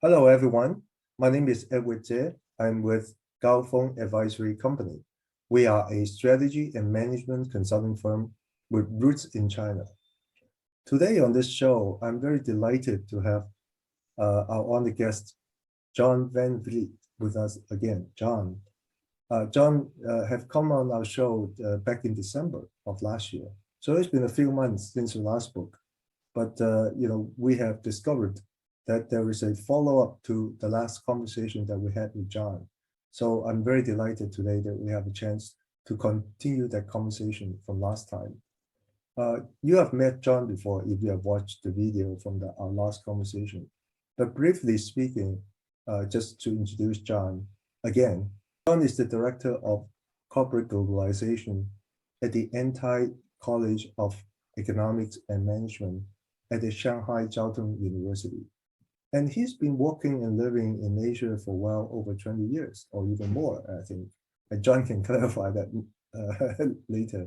Hello, everyone. My name is Edward Jie. I'm with Gao Feng Advisory Company. We are a strategy and management consulting firm with roots in China. Today on this show, I'm very delighted to have our honored guest, John Van Vliet, with us again. John have come on our show back in December of last year. So it's been a few months since the last book, but we have discovered that there is a follow-up to the last conversation that we had with John. So I'm very delighted today that we have a chance to continue that conversation from last time. You have met John before if you have watched the video from our last conversation. But briefly speaking, just to introduce John again, John is the Director of Corporate Globalization at the Antai College of Economics and Management at the Shanghai Jiao Tong University. And he's been working and living in Asia for well over 20 years, or even more, I think. And John can clarify that later.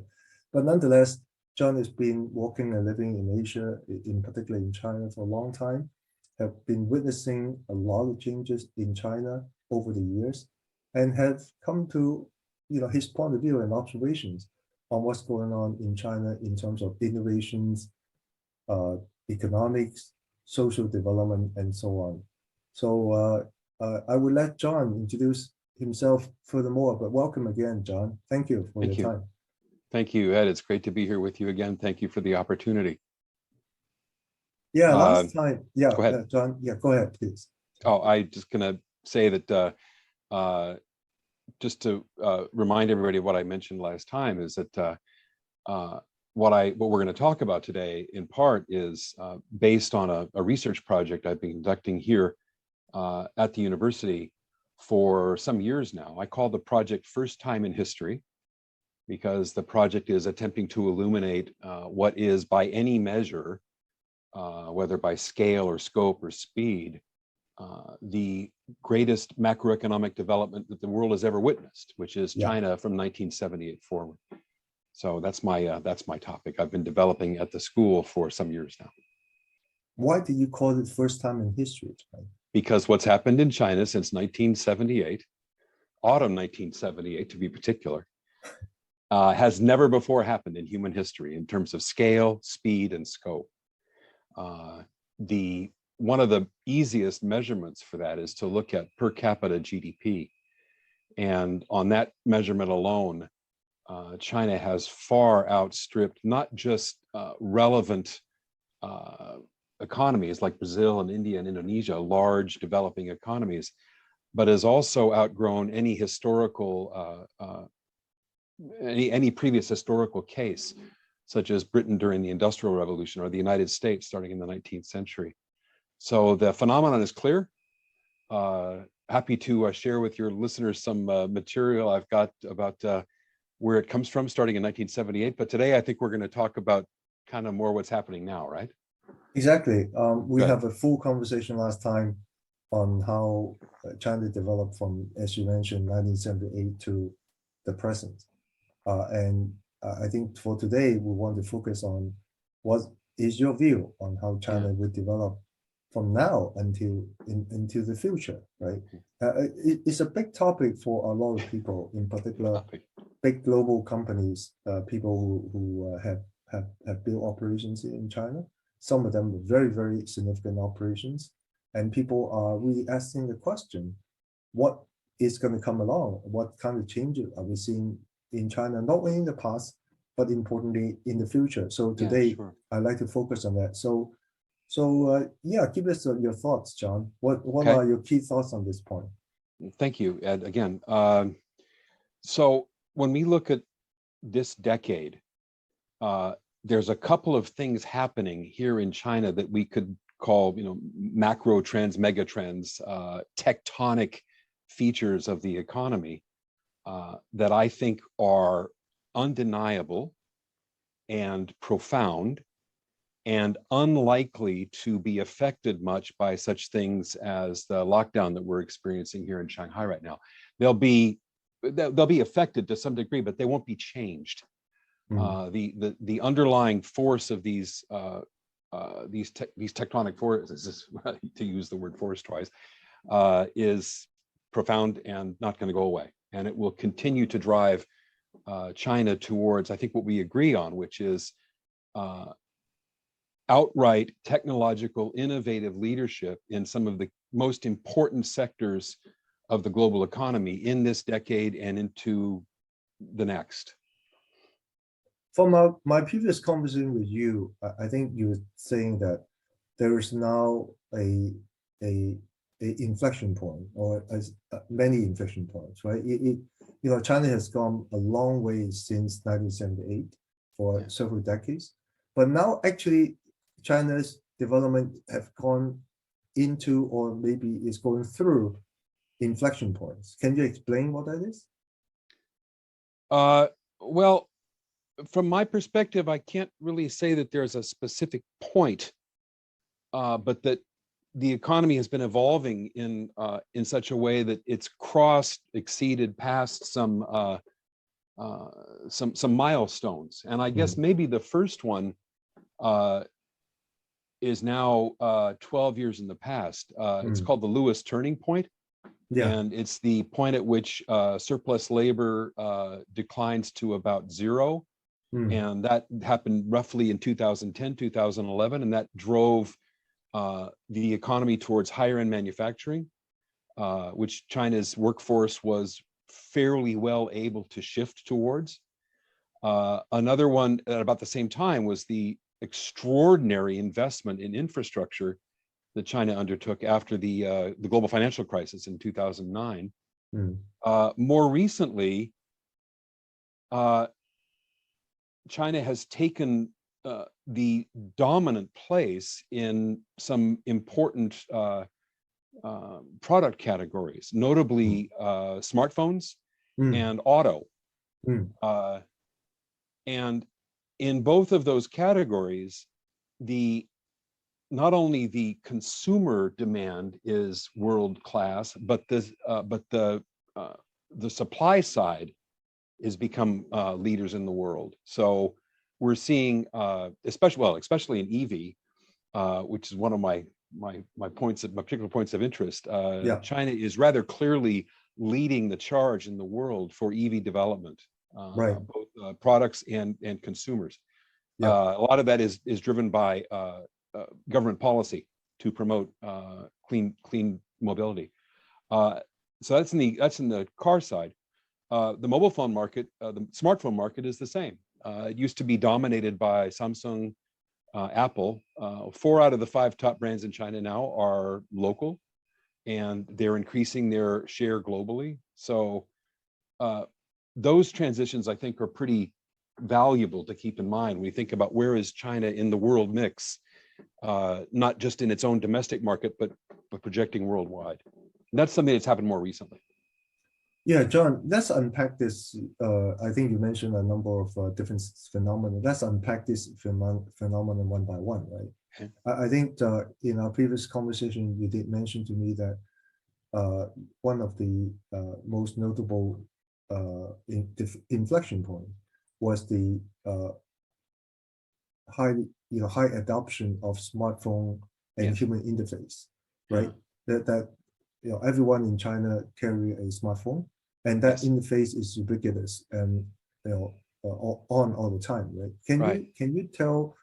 But nonetheless, John has been working and living in Asia, in particular in China, for a long time, have been witnessing a lot of changes in China over the years, and have come to his point of view and observations on what's going on in China in terms of innovations, economics, social development, and so on. So I will let John introduce himself furthermore, but welcome again, John. Thank you for your time. Thank you, Ed. It's great to be here with you again. Thank you for the opportunity. Yeah, last time. Yeah, go ahead. John. Yeah, go ahead, please. Oh, I just gonna say that just to remind everybody of what I mentioned last time is that what we're going to talk about today in part is based on a research project I've been conducting here at the university for some years now. I call the project First Time in History, because the project is attempting to illuminate what is, by any measure, whether by scale or scope or speed, the greatest macroeconomic development that the world has ever witnessed, which is China from 1978 forward. So that's my topic. I've been developing at the school for some years now. Why do you call it First Time in History? Because what's happened in China since 1978, autumn 1978 to be particular, has never before happened in human history in terms of scale, speed, and scope. One of the easiest measurements for that is to look at per capita GDP. And on that measurement alone, China has far outstripped not just relevant economies like Brazil and India and Indonesia, large developing economies, but has also outgrown any historical, any previous historical case, such as Britain during the Industrial Revolution or the United States starting in the 19th century. So the phenomenon is clear. Happy to share with your listeners some material I've got about where it comes from starting in 1978. But today I think we're going to talk about kind of more what's happening now, right? Exactly. We have a full conversation last time on how China developed from, as you mentioned, 1978 to the present. And I think for today, we want to focus on what is your view on how China will develop from now until the future, right? It's a big topic for a lot of people, in particular, big global companies, people who have built operations in China. Some of them are very, very significant operations. And people are really asking the question, what is going to come along? What kind of changes are we seeing in China, not only in the past, but importantly in the future? So today, I'd like to focus on that. So give us your thoughts, John. What are your key thoughts on this point? Thank you, Ed, again. So when we look at this decade, there's a couple of things happening here in China that we could call, macro trends, mega trends, tectonic features of the economy that I think are undeniable and profound and unlikely to be affected much by such things as the lockdown that we're experiencing here in Shanghai right now. They'll be affected to some degree, but they won't be changed. The underlying force of these these tectonic forces, to use the word force twice, is profound and not going to go away. And it will continue to drive China towards, I think, what we agree on, which is outright technological, innovative leadership in some of the most important sectors of the global economy in this decade and into the next. From my previous conversation with you, I think you were saying that there is now a inflection point, or as many inflection points, right? China has gone a long way since 1978 for several decades, but now actually China's development have gone into, or maybe is going through, inflection points. Can you explain what that is? Well, from my perspective, I can't really say that there's a specific point, but that the economy has been evolving in such a way that it's exceeded past some milestones. And I guess maybe the first one is now 12 years in the past. It's called the Lewis turning point. Yeah. And it's the point at which surplus labor declines to about zero. And that happened roughly in 2010, 2011, and that drove the economy towards higher end manufacturing, which China's workforce was fairly well able to shift towards. Another one at about the same time was the extraordinary investment in infrastructure that China undertook after the global financial crisis in 2009. More recently, China has taken the dominant place in some important product categories, notably smartphones and auto. And in both of those categories, not only the consumer demand is world class, but the supply side has become leaders in the world. So we're seeing, especially in EV, which is one of my particular points of interest. China is rather clearly leading the charge in the world for EV development, both products and consumers. A lot of that is driven by government policy to promote clean mobility. So that's in the car side. The mobile phone market, the smartphone market is the same. It used to be dominated by Samsung, Apple. 4 out of the 5 top brands in China now are local, and they're increasing their share globally. So those transitions, I think, are pretty valuable to keep in mind when we think about where is China in the world mix, not just in its own domestic market, but projecting worldwide. And that's something that's happened more recently. Yeah, John, let's unpack this. I think you mentioned a number of different phenomena. Let's unpack this phenomenon one by one, right? Okay. I think in our previous conversation, you did mention to me that one of the most notable inflection point was the high adoption of smartphone and human interface, right? That everyone in China carry a smartphone, and that interface is ubiquitous and on all the time, right? Can you tell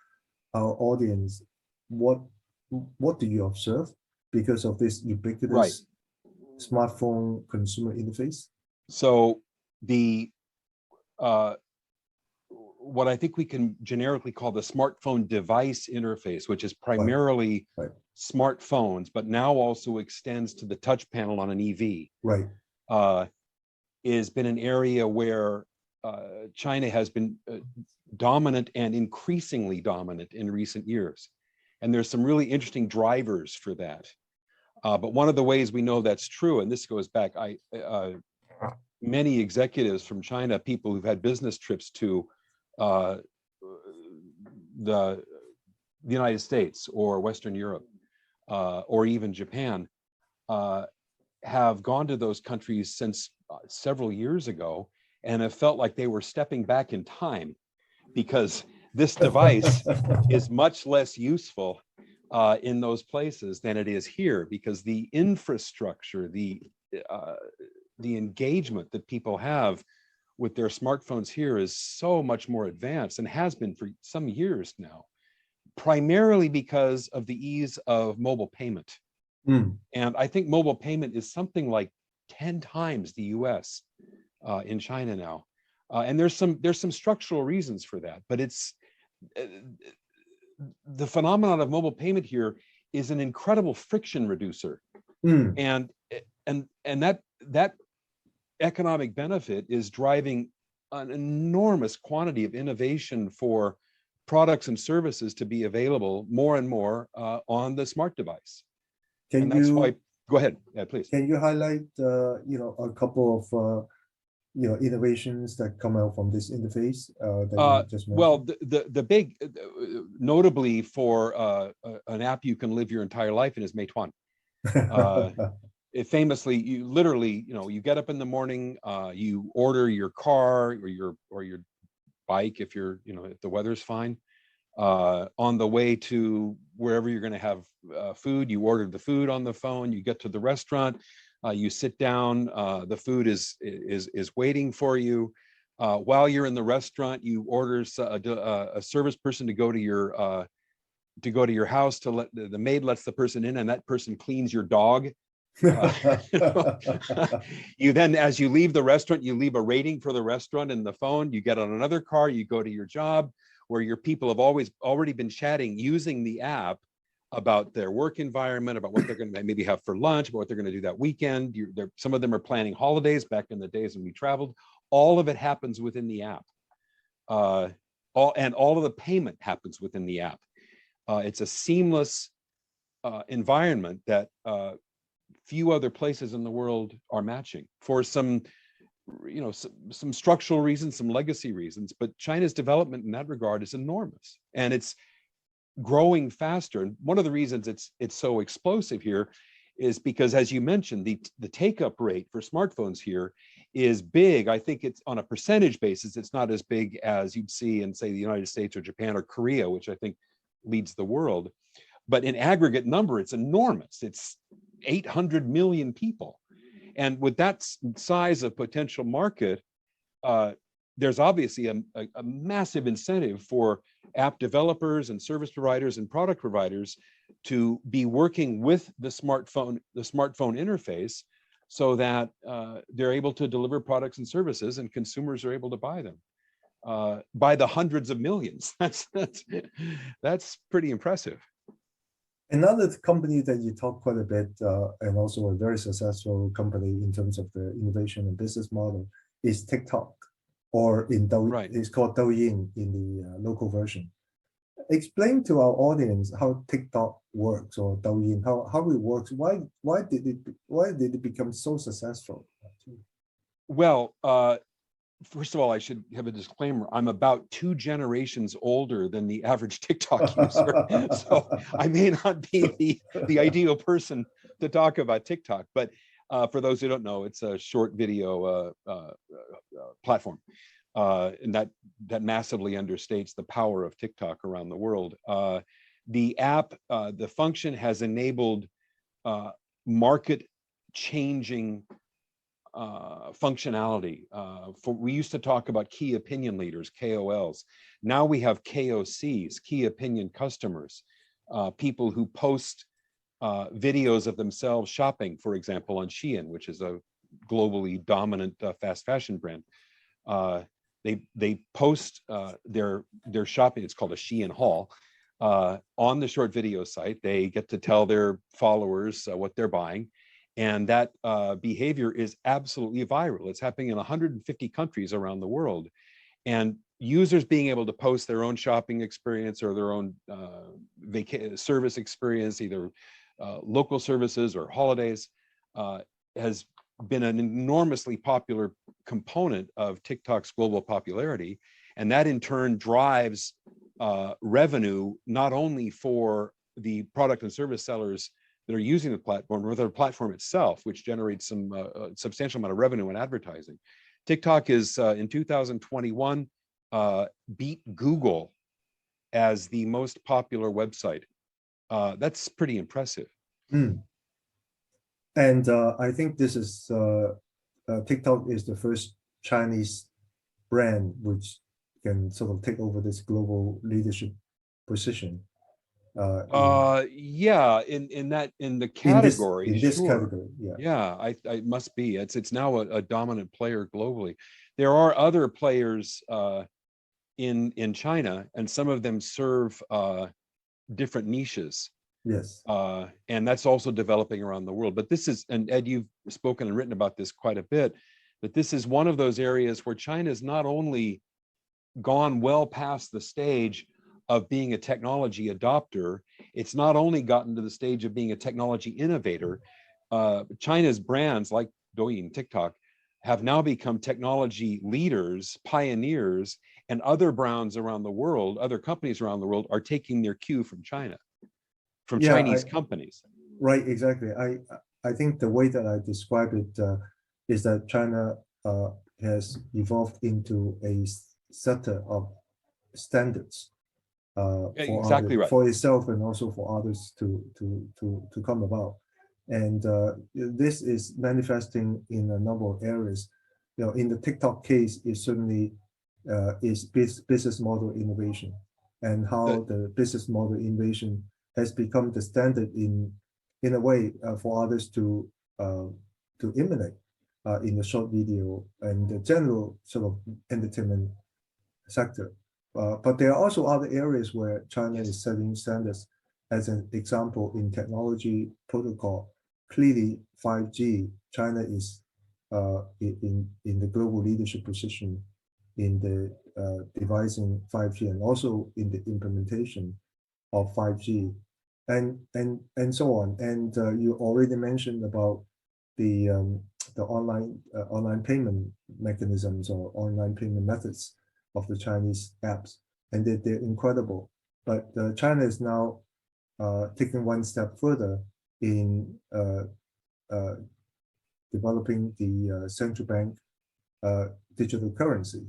our audience what do you observe because of this ubiquitous smartphone consumer interface? So what I think we can generically call the smartphone device interface, which is primarily smartphones, but now also extends to the touch panel on an EV, has been an area where China has been dominant and increasingly dominant in recent years. And there's some really interesting drivers for that. But one of the ways we know that's true, and this goes back, many executives from China, people who've had business trips to the United States or Western Europe or even Japan have gone to those countries since several years ago and have felt like they were stepping back in time because this device is much less useful in those places than it is here, because the infrastructure, the engagement that people have with their smartphones here is so much more advanced, and has been for some years now, primarily because of the ease of mobile payment. And I think mobile payment is something like 10 times the US in China now. And there's some structural reasons for that, but it's the phenomenon of mobile payment here is an incredible friction reducer. And that economic benefit is driving an enormous quantity of innovation for products and services to be available more and more on the smart device. And that's why, go ahead, yeah, please. Can you highlight, a couple of, innovations that come out from this interface that you just mentioned? Well, the big, notably for an app you can live your entire life in is Meituan. It famously, you literally, you get up in the morning, you order your car or your bike if you're, if the weather's fine. On the way to wherever you're going to have food, you order the food on the phone, you get to the restaurant, you sit down, the food is waiting for you. While you're in the restaurant, you order a service person to go to your house, to let the maid lets the person in, and that person cleans your dog. You then, as you leave the restaurant, you leave a rating for the restaurant in the phone, you get on another car, you go to your job, where your people have already been chatting using the app about their work environment, about what they're going to maybe have for lunch, about what they're going to do that weekend. Some of them are planning holidays back in the days when we traveled. All of it happens within the app. All of the payment happens within the app. It's a seamless environment that few other places in the world are matching, for some structural reasons, some legacy reasons, but China's development in that regard is enormous, and it's growing faster. And one of the reasons it's so explosive here is because, as you mentioned, the take-up rate for smartphones here is big. I think it's on a percentage basis, it's not as big as you'd see in, say, the United States or Japan or Korea, which I think leads the world. But in aggregate number, it's enormous. It's 800 million people. And with that size of potential market, there's obviously a massive incentive for app developers and service providers and product providers to be working with the smartphone interface, so that they're able to deliver products and services, and consumers are able to buy them by the hundreds of millions. That's pretty impressive. Another company that you talk quite a bit, and also a very successful company in terms of the innovation and business model, is TikTok, or it's called Douyin in the local version. Explain to our audience how TikTok works, or Douyin, how it works. Why did it become so successful? Well, first of all, I should have a disclaimer. I'm about 2 generations older than the average TikTok user, so I may not be the ideal person to talk about TikTok. But for those who don't know, it's a short video platform, and that massively understates the power of TikTok around the world. The app, the function has enabled market-changing functionality. We used to talk about key opinion leaders, KOLs. Now we have KOCs, key opinion customers, people who post videos of themselves shopping, for example, on Shein, which is a globally dominant fast fashion brand. They post their shopping. It's called a Shein haul on the short video site. They get to tell their followers what they're buying. And that behavior is absolutely viral. It's happening in 150 countries around the world. And users being able to post their own shopping experience or their own service experience, either local services or holidays, has been an enormously popular component of TikTok's global popularity. And that in turn drives revenue, not only for the product and service sellers that are using the platform, or the platform itself, which generates some substantial amount of revenue in advertising. TikTok is in 2021 beat Google as the most popular website. That's pretty impressive. Mm. And I think this is TikTok is the first Chinese brand which can sort of take over this global leadership position Yeah, in the category, in this sure. category. Yeah. Yeah, I must be. It's now a dominant player globally. There are other players in China, and some of them serve different niches. Yes. And that's also developing around the world. But this is, and Ed, you've spoken and written about this quite a bit, that this is one of those areas where China has not only gone well past the stage of being a technology adopter, it's not only gotten to the stage of being a technology innovator. China's brands like Douyin, TikTok, have now become technology leaders, pioneers, and other brands around the world, other companies around the world are taking their cue from China, from Yeah, Chinese companies. right, exactly. I think the way that I describe it is that China has evolved into a setter of standards for Exactly other right. for itself and also for others to come about. And this is manifesting in a number of areas. You know, in the TikTok case, it certainly is business model innovation and how the business model innovation has become the standard in a way for others to emulate in the short video and the general sort of entertainment sector. But there are also other areas where China Yes. is setting standards. As an example, in technology protocol, clearly 5G, China is in the global leadership position in the devising 5G and also in the implementation of 5G and so on. And you already mentioned about the online payment mechanisms or online payment methods of the Chinese apps, and they're incredible. But China is now taking one step further in uh, developing the central bank digital currency.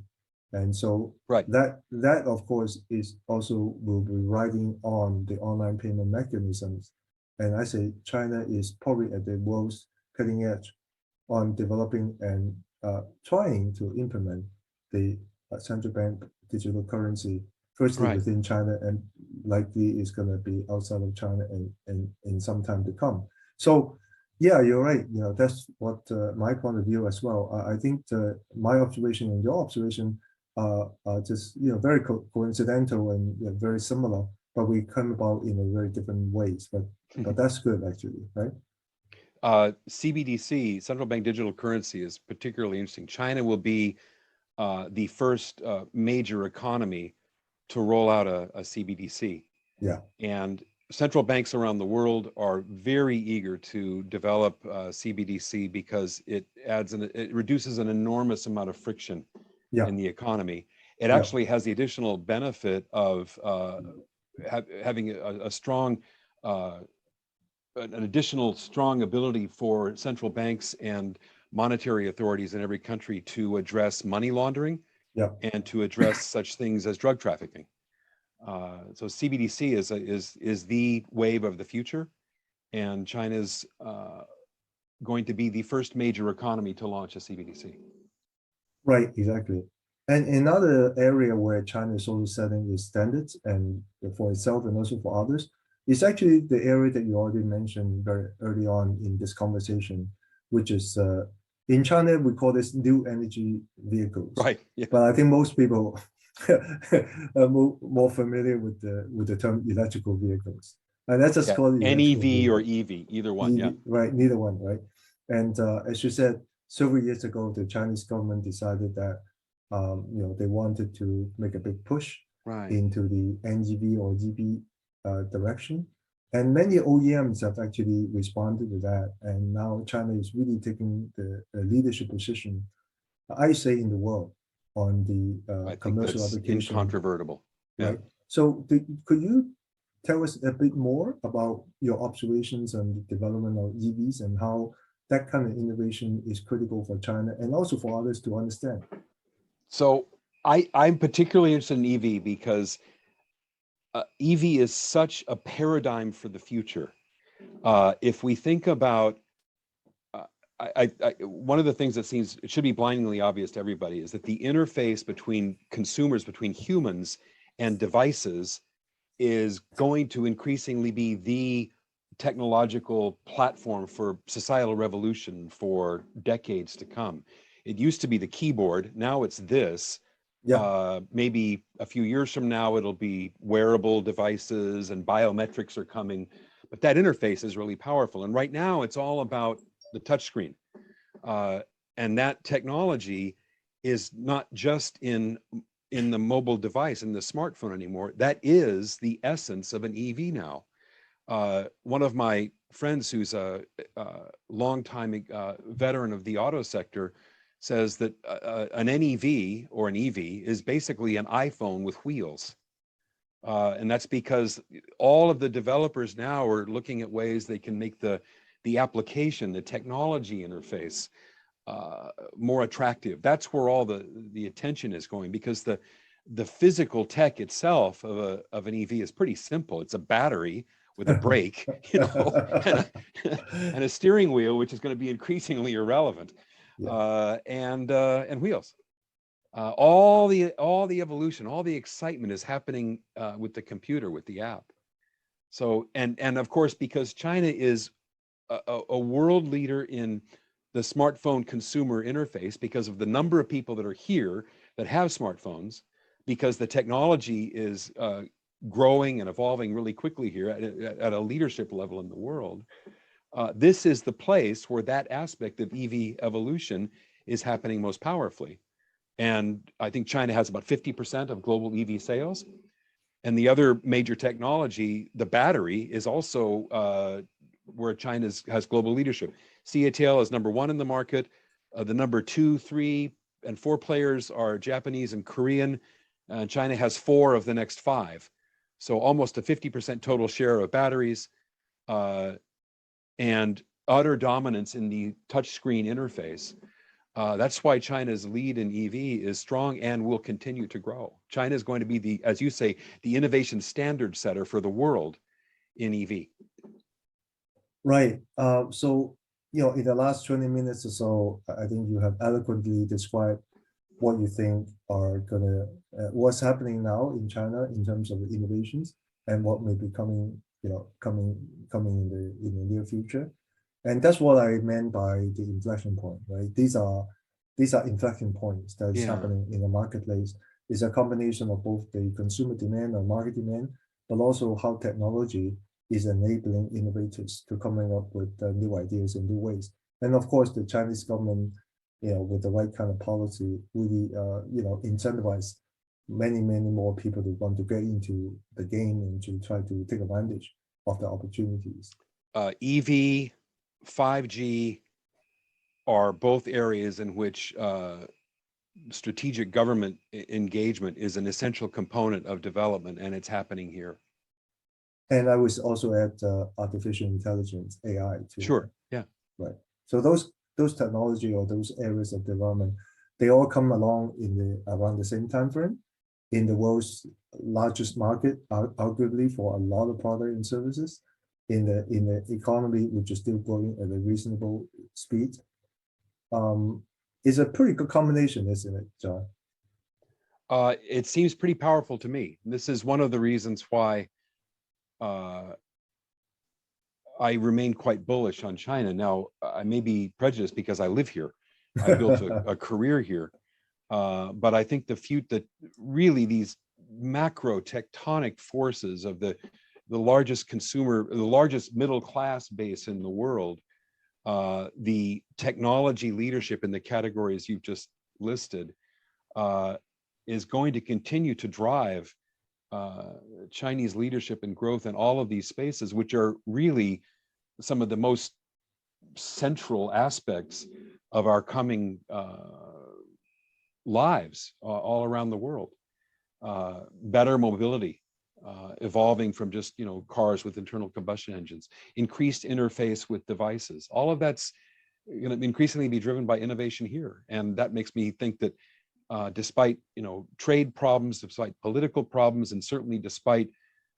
And so Right. that of course is also will be riding on the online payment mechanisms. And I say China is probably at the world's cutting edge on developing and trying to implement the central bank digital currency, firstly Right. within China and likely is going to be outside of China and in some time to come. So yeah, you're right. You know, that's what my point of view as well. I think my observation and your observation are just, you know, very coincidental and very similar, but we come about in a very different ways. But that's good actually, right? CBDC, central bank digital currency, is particularly interesting. China will be the first major economy to roll out a CBDC. Yeah. And central banks around the world are very eager to develop CBDC because it reduces an enormous amount of friction Yeah. in the economy. It Yeah. actually has the additional benefit of having a strong an additional strong ability for central banks and monetary authorities in every country to address money laundering Yeah. and to address such things as drug trafficking. So CBDC is the wave of the future, and China's going to be the first major economy to launch a CBDC. Right, exactly. And another area where China is also setting its standards and for itself and also for others is actually the area that you already mentioned very early on in this conversation, which is in China we call this new energy vehicles. Right. Yeah. But I think most people are more familiar with the term electrical vehicles. And that's just called electrical NEV or vehicle. EV, either one. EV, Yeah. right, neither one, right? And as you said, several years ago, the Chinese government decided that you know, they wanted to make a big push Right. into the NEV or EV direction. And many OEMs have actually responded to that. And now China is really taking the leadership position, I say, in the world on the I think commercial that's application. incontrovertible. Yeah. Right. So could you tell us a bit more about your observations on the development of EVs and how that kind of innovation is critical for China and also for others to understand? So I'm particularly interested in EV because EV is such a paradigm for the future. If we think about, one of the things that seems, it should be blindingly obvious to everybody, is that the interface between consumers, between humans and devices, is going to increasingly be the technological platform for societal revolution for decades to come. It used to be the keyboard, now it's this. Yeah. Maybe a few years from now, it'll be wearable devices and biometrics are coming, but that interface is really powerful. And right now it's all about the touchscreen. And that technology is not just in the mobile device, in the smartphone anymore. That is the essence of an EV now. One of my friends who's a longtime veteran of the auto sector says that an NEV or an EV is basically an iPhone with wheels. And that's because all of the developers now are looking at ways they can make the application, the technology interface more attractive. That's where all the attention is going, because the physical tech itself of an EV is pretty simple. It's a battery with a brake, and a steering wheel, which is going to be increasingly irrelevant, and wheels. All the evolution, all the excitement is happening with the computer, with the app. So, and of course, because China is a world leader in the smartphone consumer interface, because of the number of people that are here that have smartphones, because the technology is growing and evolving really quickly here at a leadership level in the world. This is the place where that aspect of EV evolution is happening most powerfully. And I think China has about 50% of global EV sales. And the other major technology, the battery, is also where China has global leadership. CATL is number 1 in the market. The number 2, 3, and 4 players are Japanese and Korean. China has 4 of the next 5. So almost a 50% total share of batteries, and utter dominance in the touchscreen interface. That's why China's lead in EV is strong and will continue to grow. China is going to be the, as you say, the innovation standard setter for the world in EV. Right. So, in the last 20 minutes or so, I think you have eloquently described what you think are what's happening now in China in terms of innovations and what may be coming, coming in the near future. And that's what I meant by the inflection point, right? These are inflection points that is happening in the marketplace. It's a combination of both the consumer demand or market demand, but also how technology is enabling innovators to coming up with new ideas and new ways. And of course, the Chinese government, with the right kind of policy, really, incentivize many more people to want to get into the game and to try to take advantage of the opportunities. EV, 5G are both areas in which strategic government engagement is an essential component of development, and it's happening here. And I was also at artificial intelligence, AI too. Sure. Yeah. Right. So those technology or those areas of development, they all come along around the same time frame in the world's largest market, arguably for a lot of products and services. In the economy, which is still growing at a reasonable speed. It's a pretty good combination, isn't it, John? It seems pretty powerful to me. This is one of the reasons why I remain quite bullish on China. Now, I may be prejudiced because I live here. I built a career here. But I think that really these macro tectonic forces of the largest consumer, the largest middle class base in the world, the technology leadership in the categories you've just listed, is going to continue to drive Chinese leadership and growth in all of these spaces, which are really some of the most central aspects of our coming lives all around the world. Better mobility, evolving from just cars with internal combustion engines, increased interface with devices. All of that's going to increasingly be driven by innovation here, and that makes me think that despite trade problems, despite political problems, and certainly despite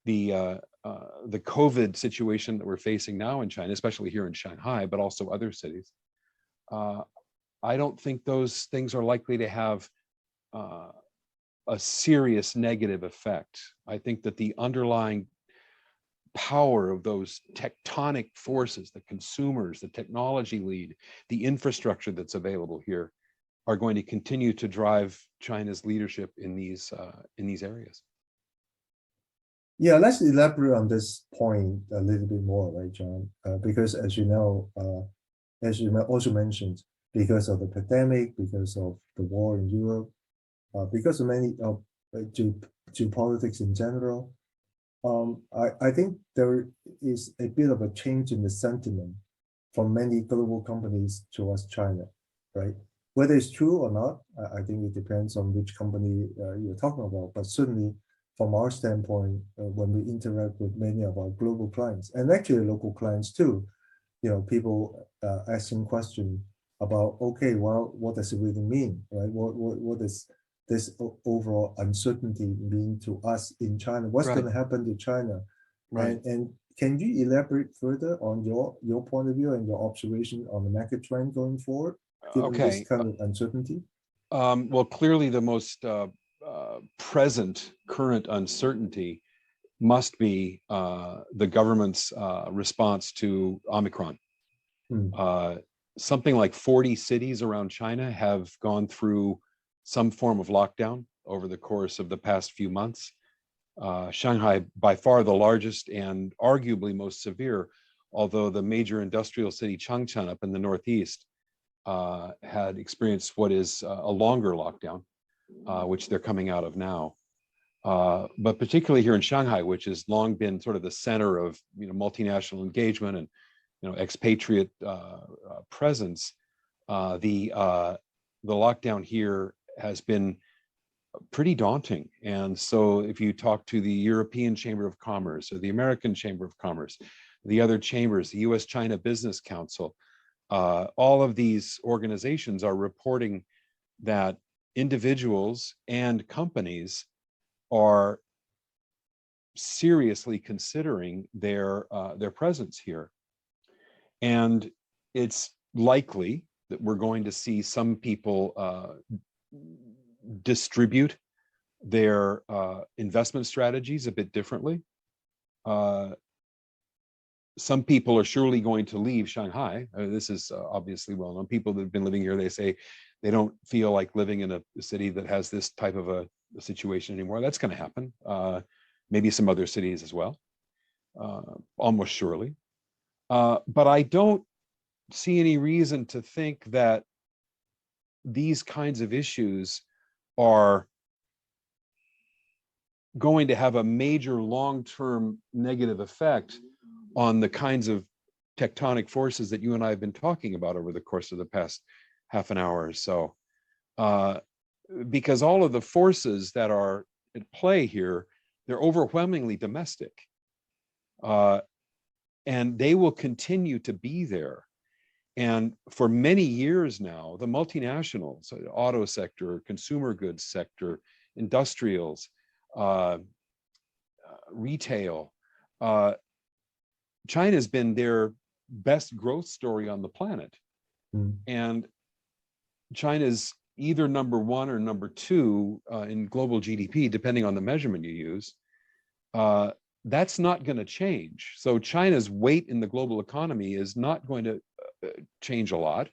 the COVID situation that we're facing now in China, especially here in Shanghai, but also other cities, I don't think those things are likely to have a serious negative effect. I think that the underlying power of those tectonic forces, the consumers, the technology lead, the infrastructure that's available here, are going to continue to drive China's leadership in these areas. Yeah, let's elaborate on this point a little bit more, right, John? Because as you know, as you also mentioned, because of the pandemic, because of the war in Europe, because of many of geopolitics in general, I think there is a bit of a change in the sentiment from many global companies towards China, right? Whether it's true or not, I think it depends on which company you're talking about. But certainly, from our standpoint, when we interact with many of our global clients and actually local clients too, people asking questions about, okay, well, what does it really mean, right? What does this overall uncertainty mean to us in China? What's Right. going to happen to China? Right. And can you elaborate further on your point of view and your observation on the market trend going forward, given this kind of uncertainty? Well, clearly the most current uncertainty must be the government's response to Omicron. Something like 40 cities around China have gone through some form of lockdown over the course of the past few months. Shanghai, by far the largest and arguably most severe, although the major industrial city Changchun up in the northeast had experienced what is a longer lockdown, which they're coming out of now. But particularly here in Shanghai, which has long been sort of the center of multinational engagement and expatriate presence, the lockdown here has been pretty daunting. And so if you talk to the European Chamber of Commerce or the American Chamber of Commerce, the other chambers, the US-China Business Council, all of these organizations are reporting that individuals and companies are seriously considering their presence here. And it's likely that we're going to see some people distribute their investment strategies a bit differently. Some people are surely going to leave Shanghai. This is obviously well known. People that have been living here, they say they don't feel like living in a city that has this type of a situation anymore. That's going to happen. Maybe some other cities as well, almost surely. But I don't see any reason to think that these kinds of issues are going to have a major long-term negative effect on the kinds of tectonic forces that you and I have been talking about over the course of the past half an hour or so. Because all of the forces that are at play here, they're overwhelmingly domestic. And they will continue to be there. And for many years now, the multinationals, auto sector, consumer goods sector, industrials, retail, China's been their best growth story on the planet. And China's either number one or number two in global GDP, depending on the measurement you use. That's not going to change. So China's weight in the global economy is not going to change a lot.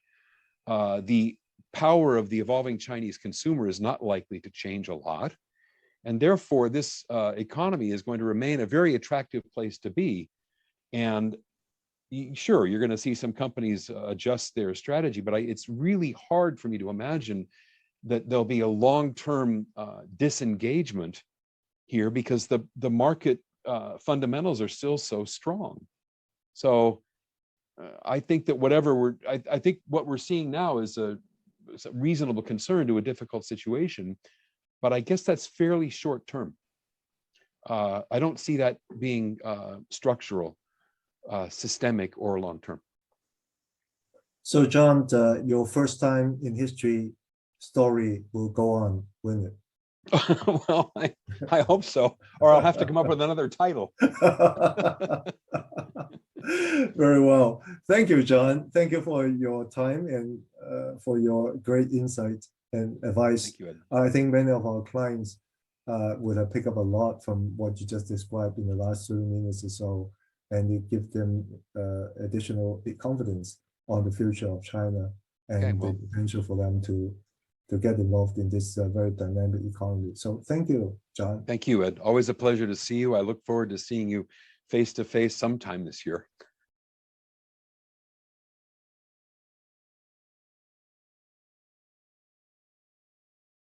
The power of the evolving Chinese consumer is not likely to change a lot. And therefore, this economy is going to remain a very attractive place to be. And sure, you're going to see some companies adjust their strategy, but it's really hard for me to imagine that there'll be a long-term disengagement here because the market fundamentals are still so strong. So I think that I think what we're seeing now is a reasonable concern to a difficult situation, but I guess that's fairly short term. I don't see that being structural, systemic, or long term. So John, your first time in history story will go on, won't it? Well, I hope so, or I'll have to come up with another title. Very well. Thank you, John. Thank you for your time and for your great insight and advice. Thank you, Ed. I think many of our clients would have picked up a lot from what you just described in the last 30 minutes or so, and it give them additional confidence on the future of China and Okay, the well, potential for them to get involved in this very dynamic economy. So thank you, John. thank you, Ed. Always a pleasure to see you. I look forward to seeing you face to face sometime this year.